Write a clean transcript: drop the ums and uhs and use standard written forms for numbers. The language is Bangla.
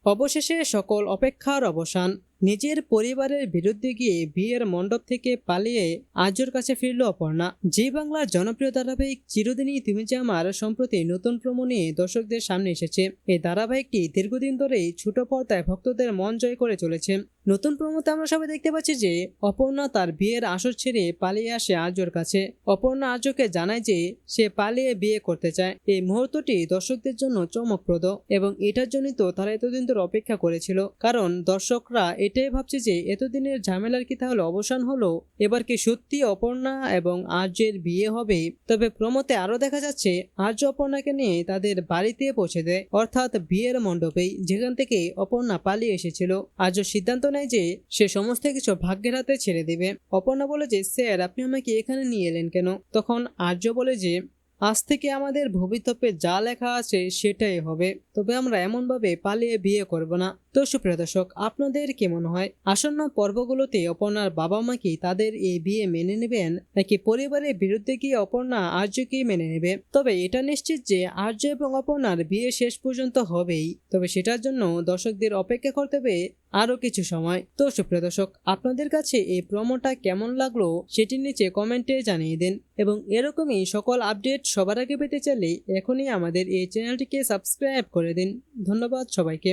অবশেষে সকল অপেক্ষার অবসান। নিজের পরিবারের বিরুদ্ধে গিয়ে বিয়ের মণ্ডপ থেকে পালিয়ে আর্যর কাছে ফিরল অপর্ণা। জি বাংলার জনপ্রিয় ধারাবাহিক চিরদিনই তুমি যে আমার সম্প্রতি নতুন প্রোমো নিয়ে দর্শকদের সামনে এসেছে। এই ধারাবাহিকটি দীর্ঘদিন ধরেই ছোট পর্দায় ভক্তদের মন জয় করে চলেছে। নতুন প্রোমোতে আমরা সবাই দেখতে পাচ্ছি যে অপর্ণা তার বিয়ের আসর ছেড়ে পালিয়ে আসে আর্যর কাছে। অপর্ণা আর্যকে জানায় যে সে পালিয়ে বিয়ে করতে চায়। এই মুহূর্তটি দর্শকদের জন্য চমকপ্রদ এবং এটার জন্যই তো তারা এতদিন ধরে অপেক্ষা করেছিল, কারণ দর্শকরা এটাই ভাবছে যে এতদিনের ঝামেলার কি তাহলে অবসান হলো, এবার কি সত্যি অপর্ণা এবং আর্যের বিয়ে হবে। তবে প্রোমোতে আরো দেখা যাচ্ছে আর্য অপর্ণাকে নিয়ে তাদের বাড়িতে পৌঁছে দেয়, অর্থাৎ বিয়ের মণ্ডপেই, যেখান থেকে অপর্ণা পালিয়ে এসেছিল। আর্য সিদ্ধান্ত নেয় যে সে সমস্ত কিছু ভাগ্যের হাতে ছেড়ে দেবে। অপর্ণা বলে যে স্যার, আপনি আমাকে এখানে নিয়ে এলেন কেন? তখন আর্য বলে যে আজ থেকে আমাদের ভবিতব্যে যা লেখা আছে সেটাই হবে, তবে আমরা এমনভাবে পালিয়ে বিয়ে করব না। তো সুপ্রিয় দর্শক, আপনাদের কি মনে হয় আসন্ন পর্বগুলোতে অপর্ণার বাবা মা কি তাদের এই বিয়ে মেনে নেবেন, নাকি পরিবারের বিরুদ্ধে গিয়ে অপর্ণা আর্যকে মেনে নেবে? তবে এটা নিশ্চিত যে আর্য এবং অপর্ণার বিয়ে শেষ পর্যন্ত হবেই, তবে সেটার জন্য দর্শকদের অপেক্ষা করতে হবে আরো কিছু সময়। তো সুপ্রিয় দর্শক, আপনাদের কাছে এই প্রোমোটা কেমন লাগলো সেটি নিচে কমেন্টে জানিয়ে দিন এবং এরকমই সকল আপডেট সবার আগে পেতে চাইলে এখনই আমাদের এই চ্যানেলটিকে সাবস্ক্রাইব করে দিন। ধন্যবাদ সবাইকে।